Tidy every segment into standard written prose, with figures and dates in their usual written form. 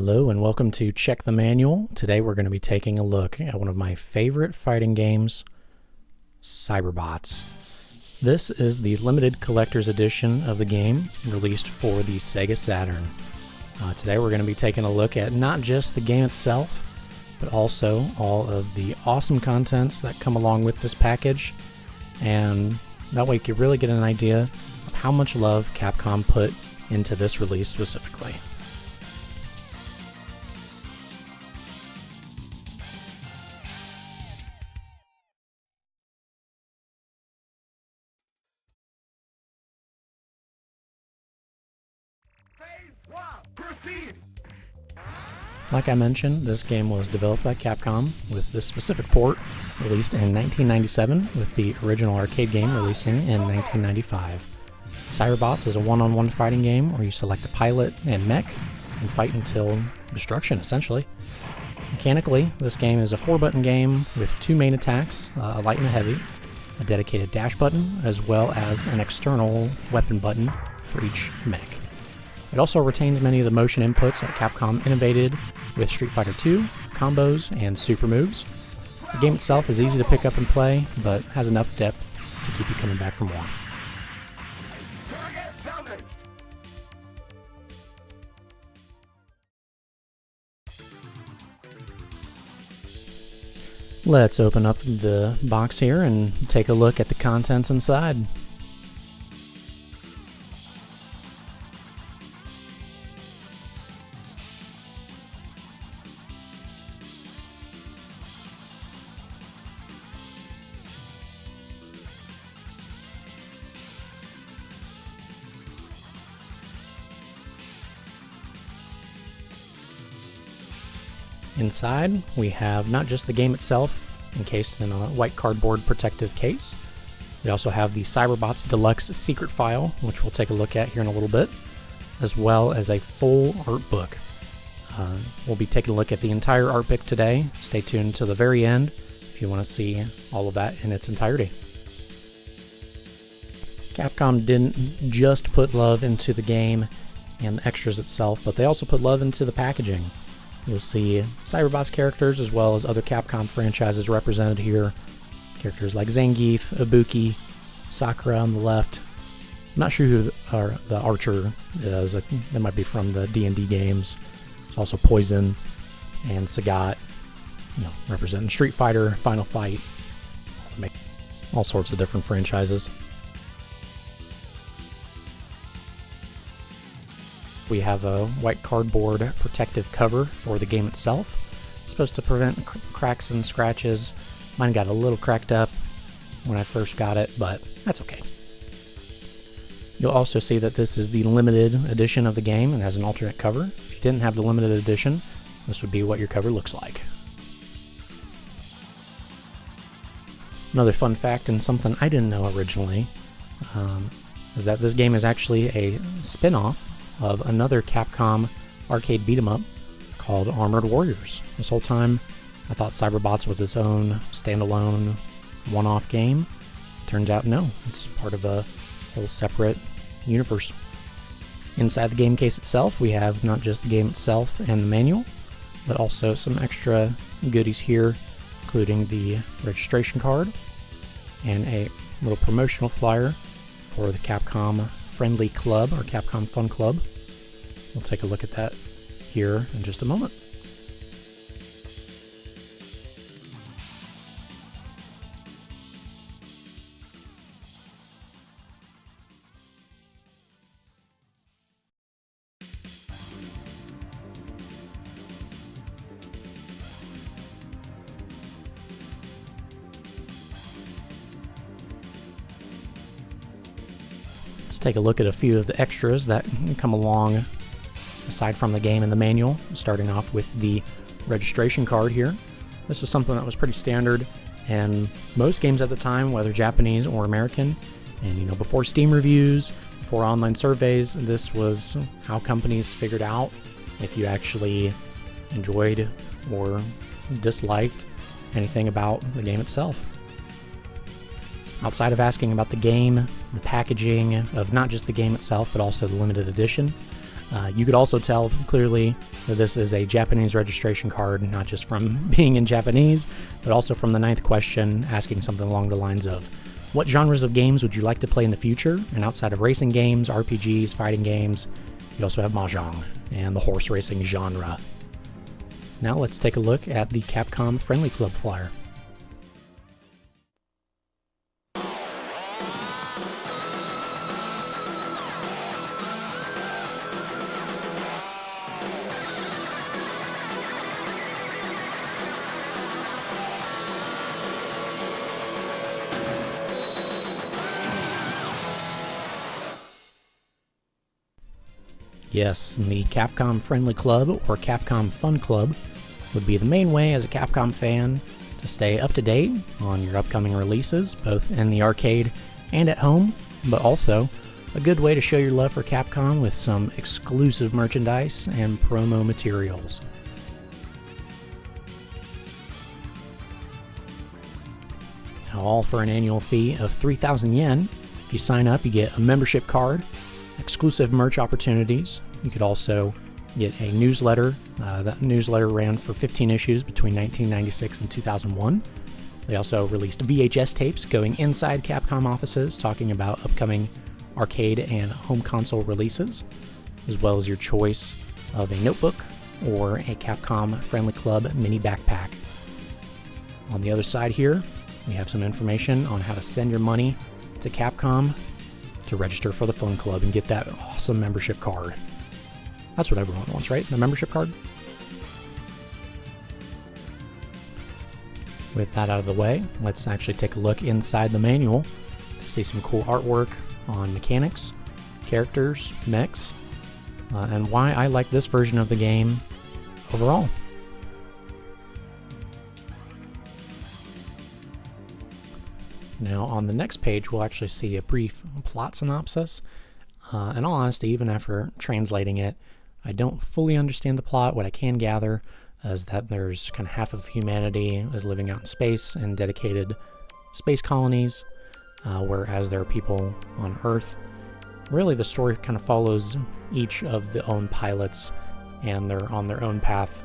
Hello and welcome to Check the Manual. Today we're going to be taking a look at one of my favorite fighting games, Cyberbots. This is the limited collector's edition of the game released for the Sega Saturn. Today we're going to be taking a look at not just the game itself, but also all of the awesome contents that come along with this package, and that way you can really get an idea of how much love Capcom put into this release specifically. Like I mentioned, this game was developed by Capcom, with this specific port released in 1997, with the original arcade game releasing in 1995. Cyberbots is a one-on-one fighting game where you select a pilot and mech and fight until destruction, essentially. Mechanically, this game is a 4-button game with 2 main attacks, a light and a heavy, a dedicated dash button, as well as an external weapon button for each mech. It also retains many of the motion inputs that Capcom innovated with Street Fighter II, combos, and super moves. The game itself is easy to pick up and play, but has enough depth to keep you coming back for more. Let's open up the box here and take a look at the contents inside. Inside, we have not just the game itself, encased in a white cardboard protective case. We also have the Cyberbots Deluxe secret file, which we'll take a look at here in a little bit, as well as a full art book. We'll be taking a look at the entire art book today. Stay tuned to the very end if you want to see all of that in its entirety. Capcom didn't just put love into the game and the extras itself, but they also put love into the packaging. You'll see Cyberbots characters as well as other Capcom franchises represented here. Characters like Zangief, Ibuki, Sakura on the left. I'm not sure who the archer is. That might be from the D&D games. There's also Poison and Sagat, representing Street Fighter, Final Fight, all sorts of different franchises. We have a white cardboard protective cover for the game itself. It's supposed to prevent cracks and scratches. Mine got a little cracked up when I first got it, but that's okay. You'll also see that this is the limited edition of the game and has an alternate cover. If you didn't have the limited edition, this would be what your cover looks like. Another fun fact, and something I didn't know originally, is that this game is actually a spin-off of another Capcom arcade beat-em-up called Armored Warriors. This whole time, I thought Cyberbots was its own standalone one-off game. Turns out no, it's part of a whole separate universe. Inside the game case itself, we have not just the game itself and the manual, but also some extra goodies here, including the registration card and a little promotional flyer for the Capcom Friendly Club, or Capcom Fun Club. We'll take a look at that here in just a moment. Let's take a look at a few of the extras that come along aside from the game and the manual, starting off with the registration card here. This was something that was pretty standard in most games at the time, whether Japanese or American. And before Steam reviews, before online surveys, this was how companies figured out if you actually enjoyed or disliked anything about the game itself. Outside of asking about the game, the packaging of not just the game itself, but also the limited edition, You could also tell clearly that this is a Japanese registration card, not just from being in Japanese, but also from the 9th question, asking something along the lines of, what genres of games would you like to play in the future? And outside of racing games, RPGs, fighting games, you also have Mahjong and the horse racing genre. Now let's take a look at the Capcom Friendly Club flyer. Yes, the Capcom Friendly Club, or Capcom Fun Club, would be the main way as a Capcom fan to stay up to date on your upcoming releases, both in the arcade and at home, but also a good way to show your love for Capcom with some exclusive merchandise and promo materials. Now, all for an annual fee of 3,000 yen. If you sign up, you get a membership card, exclusive merch opportunities. You could also get a newsletter. That newsletter ran for 15 issues between 1996 and 2001. They also released VHS tapes going inside Capcom offices talking about upcoming arcade and home console releases, as well as your choice of a notebook or a Capcom Friendly Club mini backpack. On the other side here, we have some information on how to send your money to Capcom to register for the Fun Club and get that awesome membership card. That's what everyone wants, right? The membership card? With that out of the way, let's actually take a look inside the manual to see some cool artwork on mechanics, characters, mechs, and why I like this version of the game overall. Now, on the next page, we'll actually see a brief plot synopsis. In all honesty, even after translating it, I don't fully understand the plot. What I can gather is that there's kind of half of humanity is living out in space in dedicated space colonies, whereas there are people on Earth. Really, the story kind of follows each of the own pilots, and they're on their own path,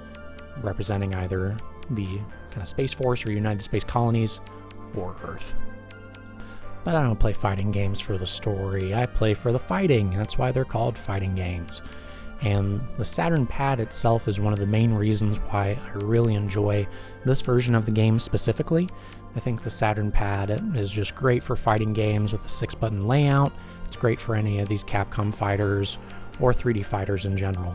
representing either the kind of Space Force or United Space Colonies or Earth. But I don't play fighting games for the story, I play for the fighting. That's why they're called fighting games. And the Saturn pad itself is one of the main reasons why I really enjoy this version of the game specifically. I think the Saturn pad is just great for fighting games with a 6-button layout. It's great for any of these Capcom fighters or 3D fighters in general.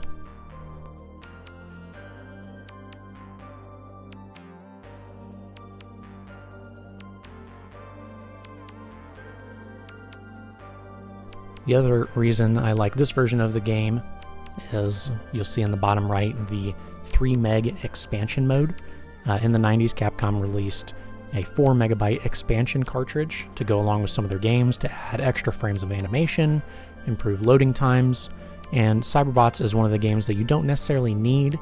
The other reason I like this version of the game is, you'll see in the bottom right, the 3 meg expansion mode. In the 90s, Capcom released a 4 megabyte expansion cartridge to go along with some of their games to add extra frames of animation, improve loading times, and Cyberbots is one of the games that you don't necessarily need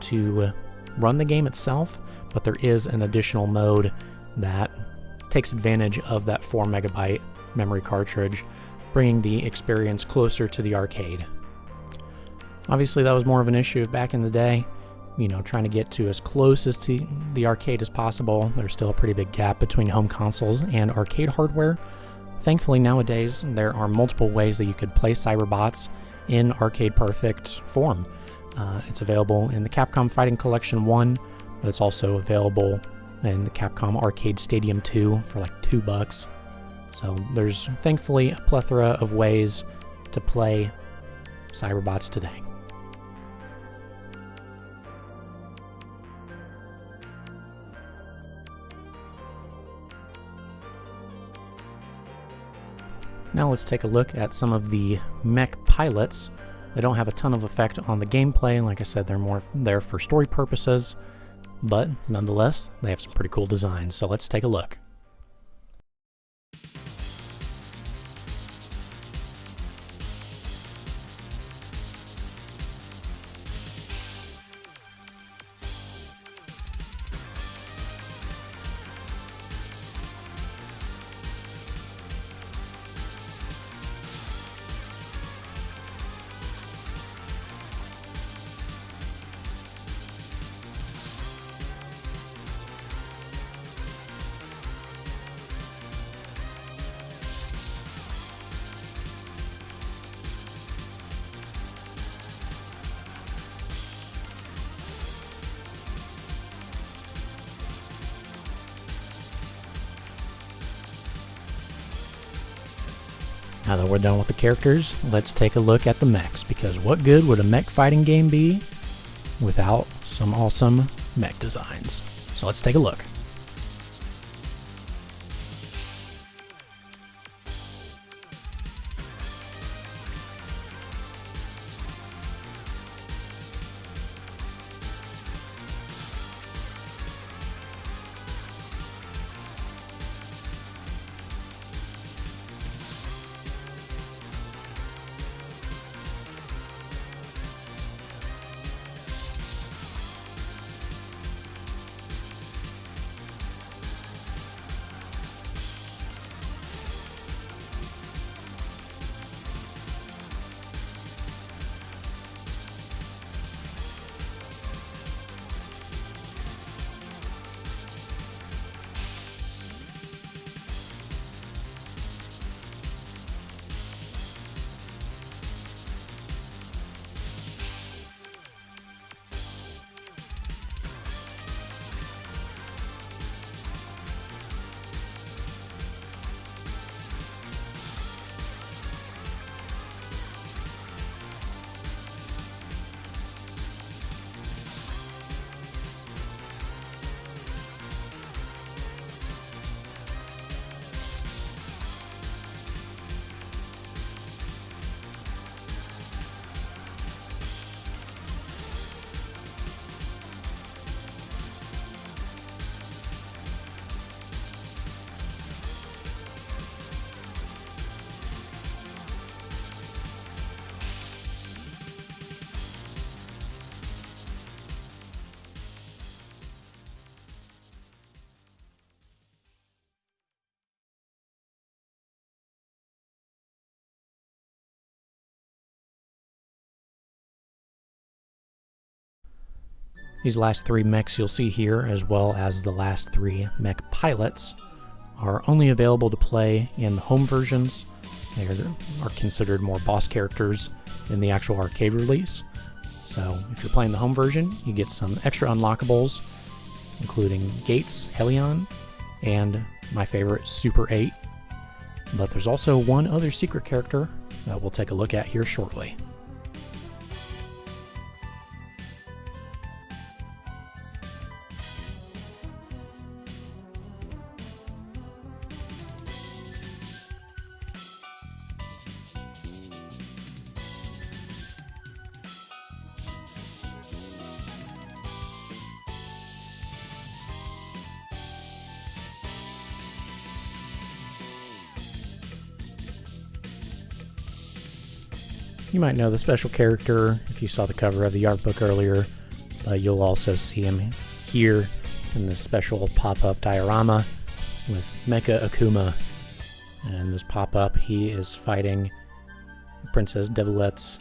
to run the game itself, but there is an additional mode that takes advantage of that 4 megabyte memory cartridge, bringing the experience closer to the arcade. Obviously, that was more of an issue back in the day, trying to get to as close as to the arcade as possible. There's still a pretty big gap between home consoles and arcade hardware. Thankfully, nowadays, there are multiple ways that you could play Cyberbots in arcade-perfect form. It's available in the Capcom Fighting Collection 1, but it's also available in the Capcom Arcade Stadium 2 for like $2. So there's thankfully a plethora of ways to play Cyberbots today. Now let's take a look at some of the mech pilots. They don't have a ton of effect on the gameplay. Like I said, they're more there for story purposes, but nonetheless, they have some pretty cool designs. So let's take a look. Now that we're done with the characters, let's take a look at the mechs, because what good would a mech fighting game be without some awesome mech designs? So let's take a look. These last three mechs you'll see here, as well as the last three mech pilots, are only available to play in the home versions. They are considered more boss characters in the actual arcade release. So if you're playing the home version, you get some extra unlockables, including Gates, Helion, and my favorite, Super 8. But there's also one other secret character that we'll take a look at here shortly. You might know the special character if you saw the cover of the art book earlier, but you'll also see him here in this special pop-up diorama with Mecha Akuma. And this pop-up, he is fighting Princess Devilette's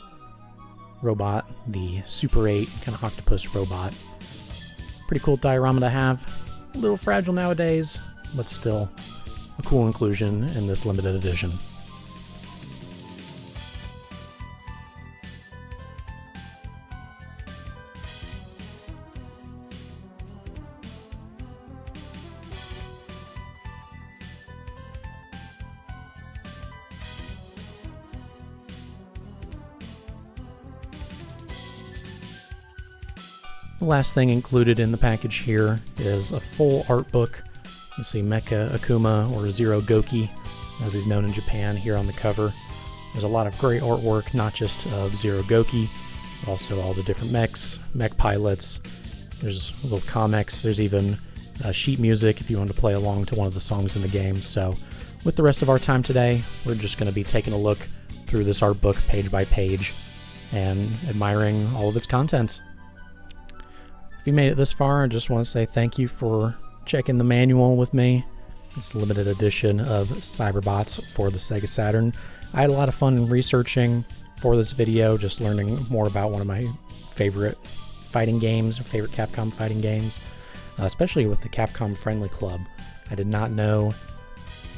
robot, the Super 8 kind of octopus robot. Pretty cool diorama to have. A little fragile nowadays, but still a cool inclusion in this limited edition. The last thing included in the package here is a full art book. You see Mecha Akuma, or Zero Goki, as he's known in Japan, here on the cover. There's a lot of great artwork, not just of Zero Goki, but also all the different mechs, mech pilots. There's little comics. There's even sheet music if you want to play along to one of the songs in the game. So with the rest of our time today, we're just going to be taking a look through this art book page by page and admiring all of its contents. If you made it this far, I just want to say thank you for checking the manual with me. It's a limited edition of Cyberbots for the Sega Saturn. I had a lot of fun researching for this video, just learning more about one of my favorite fighting games, favorite Capcom fighting games, especially with the Capcom Friendly Club. I did not know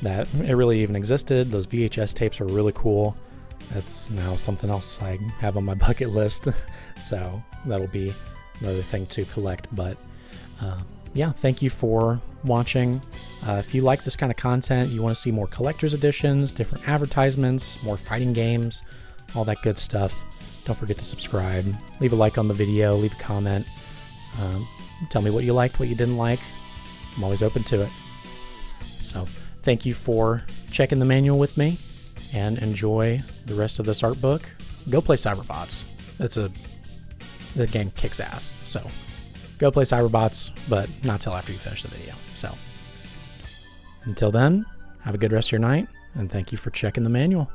that it really even existed. Those VHS tapes are really cool. That's now something else I have on my bucket list, so that'll be another thing to collect. But yeah, thank you for watching. If you like this kind of content, you want to see more collector's editions, different advertisements, more fighting games, all that good stuff, don't forget to subscribe. Leave a like on the video, leave a comment. Tell me what you liked, what you didn't like. I'm always open to it. So thank you for checking the manual with me, and enjoy the rest of this art book. Go play Cyberbots. The game kicks ass. So go play Cyberbots, but not till after you finish the video. So until then, have a good rest of your night, and thank you for checking the manual.